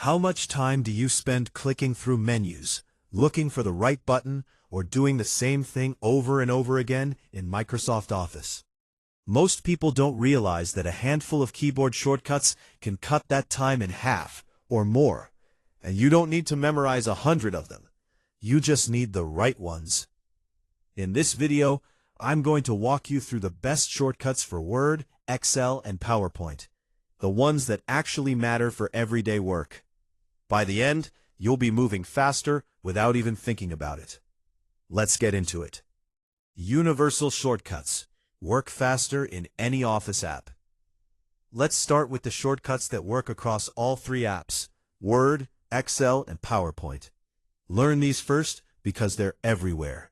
How much time do you spend clicking through menus, looking for the right button, or doing the same thing over and over again in Microsoft Office? Most people don't realize that a handful of keyboard shortcuts can cut that time in half or more, and you don't need to memorize 100 of them. You just need the right ones. In this video, I'm going to walk you through the best shortcuts for Word, Excel, and PowerPoint, the ones that actually matter for everyday work. By the end, you'll be moving faster without even thinking about it. Let's get into it. Universal shortcuts. Work faster in any Office app. Let's start with the shortcuts that work across all three apps, Word, Excel, and PowerPoint. Learn these first because they're everywhere.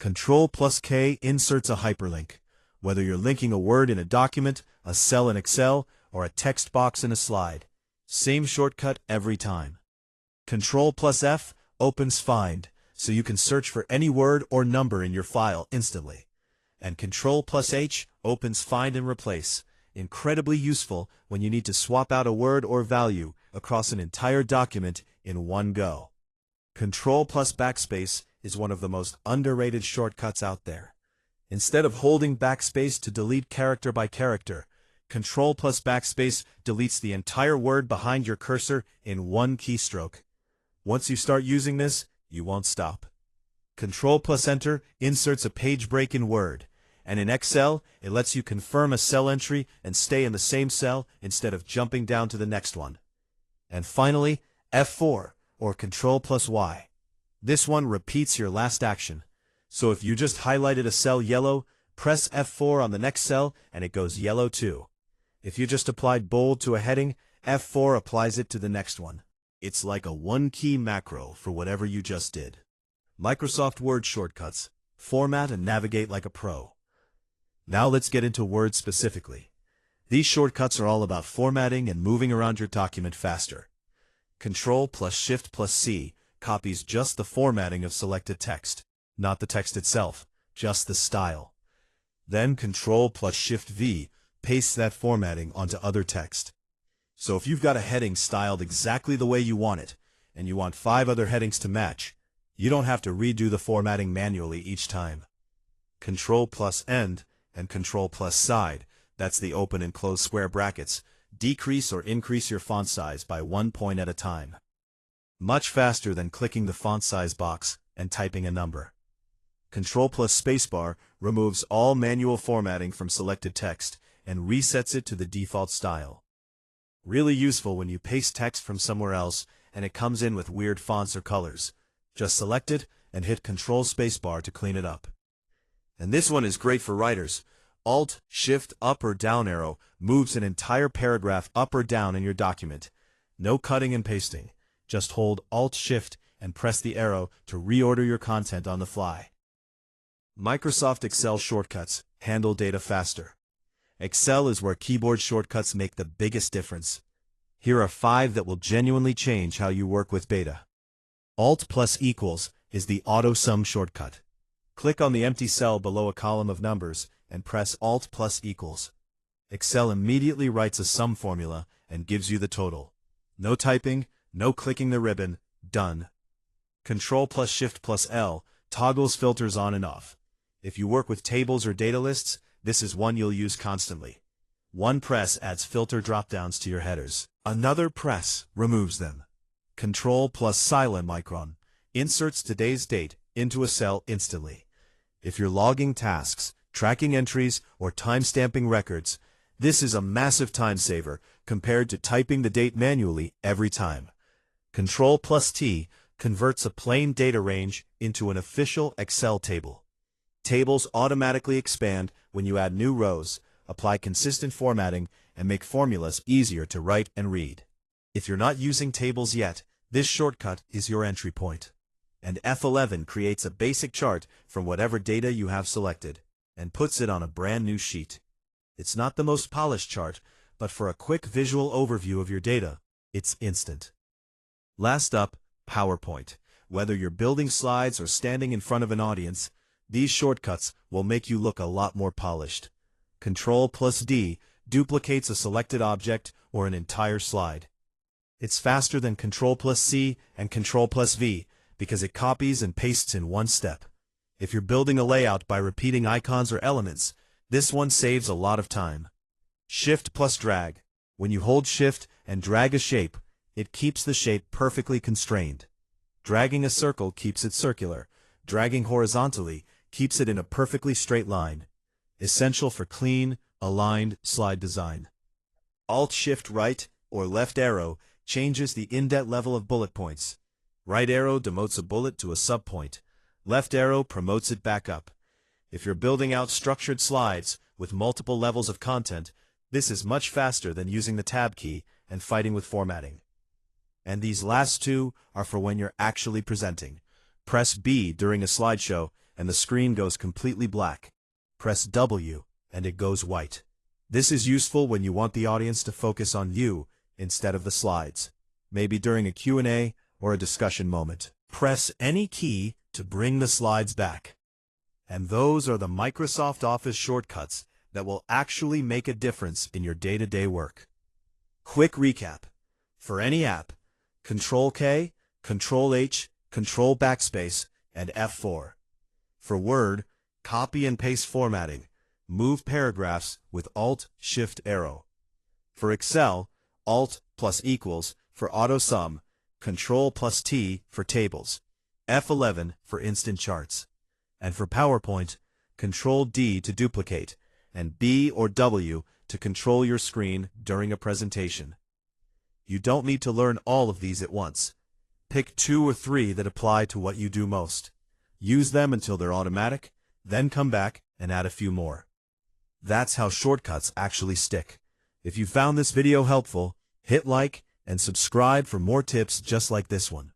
Ctrl+K inserts a hyperlink. Whether you're linking a word in a document, a cell in Excel, or a text box in a slide. Same shortcut every time. Ctrl+F opens Find, so you can search for any word or number in your file instantly. And Ctrl+H opens Find and Replace, incredibly useful when you need to swap out a word or value across an entire document in one go. Ctrl+Backspace is one of the most underrated shortcuts out there. Instead of holding backspace to delete character by character, Ctrl+Backspace deletes the entire word behind your cursor in one keystroke. Once you start using this, you won't stop. Ctrl+Enter inserts a page break in Word, and in Excel, it lets you confirm a cell entry and stay in the same cell instead of jumping down to the next one. And finally, F4, or Ctrl+Y. This one repeats your last action. So if you just highlighted a cell yellow, press F4 on the next cell and it goes yellow too. If you just applied bold to a heading, F4 applies it to the next one. It's like a one-key macro for whatever you just did. Microsoft Word shortcuts. Format and navigate like a pro. Now let's get into Word specifically. These shortcuts are all about formatting and moving around your document faster. Ctrl+Shift+C copies just the formatting of selected text, not the text itself, just the style. Then Ctrl+Shift+V pastes that formatting onto other text. So if you've got a heading styled exactly the way you want it, and you want 5 other headings to match, you don't have to redo the formatting manually each time. Ctrl+End and Ctrl+Side, that's the open and close square brackets, decrease or increase your font size by 1 point at a time. Much faster than clicking the font size box and typing a number. Ctrl+Spacebar removes all manual formatting from selected text and resets it to the default style. Really useful when you paste text from somewhere else and it comes in with weird fonts or colors. Just select it and hit Ctrl+Spacebar to clean it up. And this one is great for writers. Alt, Shift, up or down arrow moves an entire paragraph up or down in your document. No cutting and pasting. Just hold Alt, Shift, and press the arrow to reorder your content on the fly. Microsoft Excel shortcuts handle data faster. Excel is where keyboard shortcuts make the biggest difference. Here are 5 that will genuinely change how you work with data. Alt+equals is the auto sum shortcut. Click on the empty cell below a column of numbers and press Alt+equals. Excel immediately writes a sum formula and gives you the total. No typing, no clicking the ribbon, done. Ctrl+Shift+L toggles filters on and off. If you work with tables or data lists, this is one you'll use constantly. One press adds filter drop-downs to your headers. Another press removes them. Ctrl+Silent inserts today's date into a cell instantly. If you're logging tasks, tracking entries, or time-stamping records, this is a massive time saver compared to typing the date manually every time. Ctrl+T converts a plain data range into an official Excel table. Tables automatically expand when you add new rows, apply consistent formatting, and make formulas easier to write and read. If you're not using tables yet, this shortcut is your entry point. And F11 creates a basic chart from whatever data you have selected and puts it on a brand new sheet. It's not the most polished chart, but for a quick visual overview of your data, it's instant. Last up, PowerPoint. Whether you're building slides or standing in front of an audience, these shortcuts will make you look a lot more polished. Ctrl+D duplicates a selected object or an entire slide. It's faster than Ctrl C and Ctrl V because it copies and pastes in one step. If you're building a layout by repeating icons or elements, this one saves a lot of time. Shift + drag. When you hold Shift and drag a shape, it keeps the shape perfectly constrained. Dragging a circle keeps it circular. Dragging horizontally keeps it in a perfectly straight line. Essential for clean, aligned slide design. Alt-Shift-Right or left arrow changes the indent level of bullet points. Right arrow demotes a bullet to a subpoint. Left arrow promotes it back up. If you're building out structured slides with multiple levels of content, this is much faster than using the Tab key and fighting with formatting. And these last two are for when you're actually presenting. Press B during a slideshow and the screen goes completely black. Press W and it goes white. This is useful when you want the audience to focus on you instead of the slides, maybe during a Q&A or a discussion moment. Press any key to bring the slides back. And those are the Microsoft Office shortcuts that will actually make a difference in your day-to-day work. Quick recap. For any app, Ctrl K, Ctrl H, Ctrl Backspace, and F4. For Word, copy and paste formatting. Move paragraphs with Alt-Shift-Arrow. For Excel, Alt += for auto-sum, Ctrl +T for tables, F11 for instant charts. And for PowerPoint, Ctrl D to duplicate, and B or W to control your screen during a presentation. You don't need to learn all of these at once. Pick 2 or 3 that apply to what you do most. Use them until they're automatic, then come back and add a few more. That's how shortcuts actually stick. If you found this video helpful, hit like and subscribe for more tips just like this one.